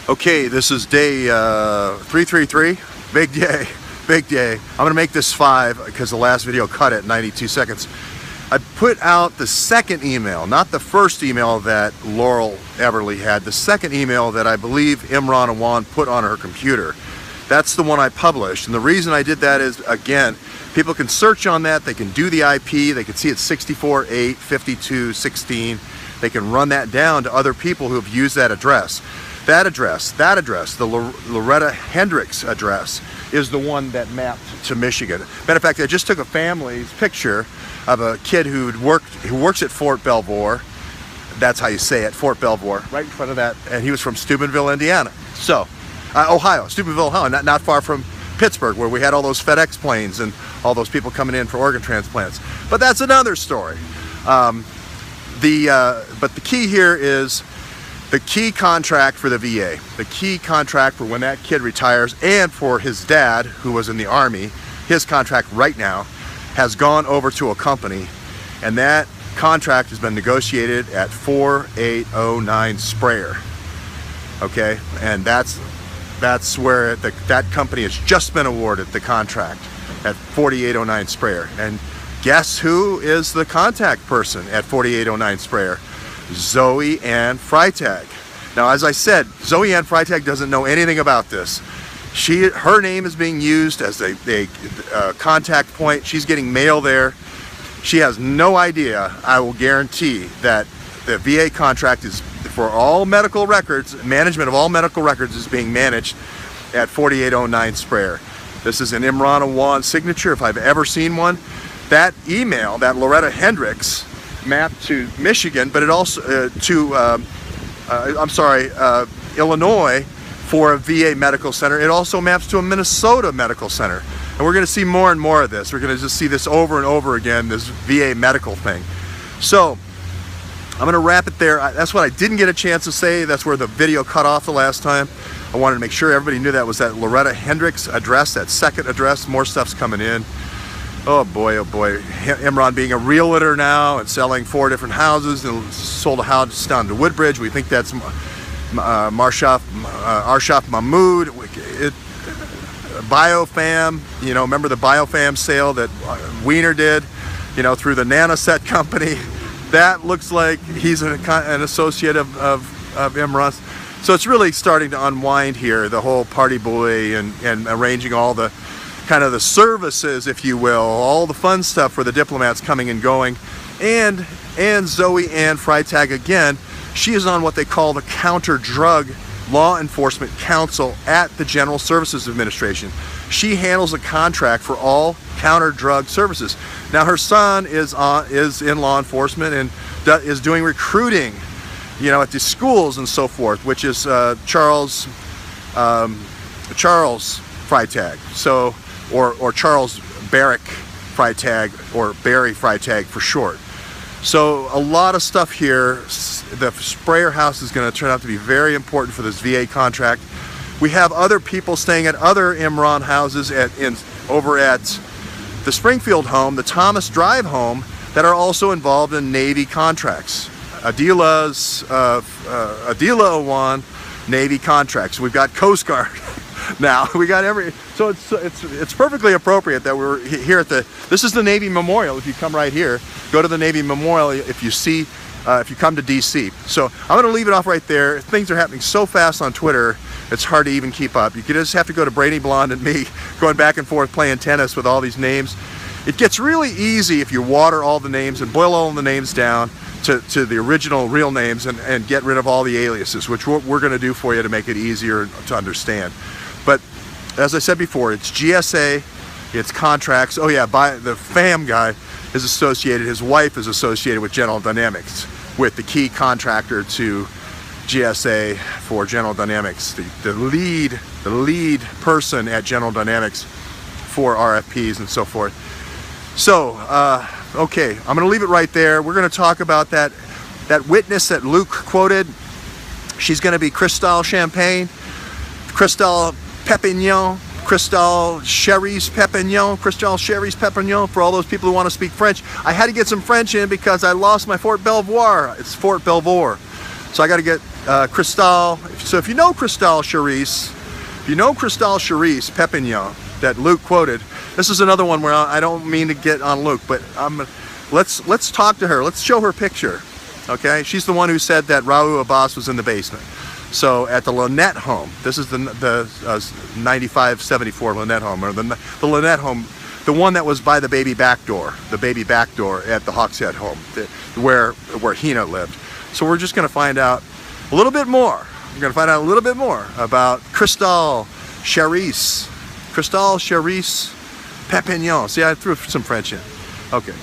Okay, this is day 333. Big day, big day. I'm gonna make this 5 because the last video cut at 92 seconds. I put out the second email, not the first email that Laurel Everly had, the second email that I believe Imran Awan put on her computer. That's the one I published, and the reason I did that is, again, people can search on that, they can do the IP, they can see it's 64.8.52.16. They can run that down to other people who have used that address. That address, the Loretta Hendricks address, is the one that mapped to Michigan. Matter of fact, I just took a family's picture of a kid who works at Fort Belvoir. That's how you say it, Fort Belvoir, right in front of that. And he was from Steubenville, Indiana. So, Ohio, Steubenville, Ohio, not far from Pittsburgh, where we had all those FedEx planes and all those people coming in for organ transplants. But that's another story. But the key here is the key contract for the VA, the key contract for when that kid retires, and for his dad, who was in the Army, his contract right now has gone over to a company, and that contract has been negotiated at 4809 Sprayer. Okay, and that's where that company has just been awarded the contract at 4809 Sprayer. And guess who is the contact person at 4809 Sprayer? Zoe Freitag. Now, as I said, Zoe Freitag doesn't know anything about this. Her name is being used as a contact point. She's getting mail there. She has no idea. I will guarantee that the VA contract is for all medical records. Management of all medical records is being managed at 4809 Sprayer. This is an Imran Awan signature, if I've ever seen one. That email, that Loretta Hendricks, mapped to Michigan, but it also Illinois for a VA medical center. It also maps to a Minnesota medical center. And we're going to see more and more of this. We're going to just see this over and over again, this VA medical thing. So I'm going to wrap it there. That's what I didn't get a chance to say. That's where the video cut off the last time. I wanted to make sure everybody knew that was that Loretta Hendricks address, that second address. More stuff's coming in. Oh boy, oh boy. Imran being a realtor now and selling 4 different houses and sold a house down to Woodbridge. We think that's Arshaf Mahmood. Biofam, you know, remember the Biofam sale that Wiener did, you know, through the Nanoset company? That looks like he's an associate of Imran's. So it's really starting to unwind here, the whole party boy and arranging all the kind of the services, if you will, all the fun stuff for the diplomats coming and going. And Zoe Freitag, again, she is on what they call the Counter Drug Law Enforcement Council at the General Services Administration. She handles a contract for all counter drug services. Now her son is in law enforcement and is doing recruiting, you know, at the schools and so forth, which is Charles Freitag. So or Charles Barrick Freitag, or Barry Freitag for short. So a lot of stuff here. The Sprayer house is going to turn out to be very important for this VA contract. We have other people staying at other Imran houses over at the Springfield home, the Thomas Drive home, that are also involved in Navy contracts. Adila Awan Navy contracts. We've got Coast Guard now. We got so it's perfectly appropriate that we're here at this is the Navy Memorial. If you come right here, go to the Navy Memorial if you come to DC. So I'm going to leave it off right there. Things are happening so fast on Twitter, it's hard to even keep up. You just have to go to Brainy Blonde and me going back and forth playing tennis with all these names. It gets really easy if you water all the names and boil all the names down to the original real names and get rid of all the aliases, which we're going to do for you to make it easier to understand. But as I said before, it's GSA, it's contracts. Oh yeah, the FAM guy is associated, his wife is associated with General Dynamics, with the key contractor to GSA for General Dynamics, the lead person at General Dynamics for RFPs and so forth. So, okay, I'm going to leave it right there. We're going to talk about that witness that Luke quoted. She's going to be Cristal Champagne, Cristal Pepignon, Cristal Cherise Pepignon, for all those people who want to speak French. I had to get some French in because I lost my Fort Belvoir. It's Fort Belvoir. So I got to get Cristal. So if you know Cristal Charisse, Pepignon that Luke quoted, this is another one where I don't mean to get on Luke, but let's talk to her. Let's show her picture. Okay, she's the one who said that Raoul Abbas was in the basement. So at the Lynette home, this is the 9574 Lynette home, or the Lynette home, the one that was by the baby back door at the Hawkshead home, where Hina lived. So we're just going to find out a little bit more. We're going to find out a little bit more about Cristal Charisse Pepignon. See, I threw some French in. Okay.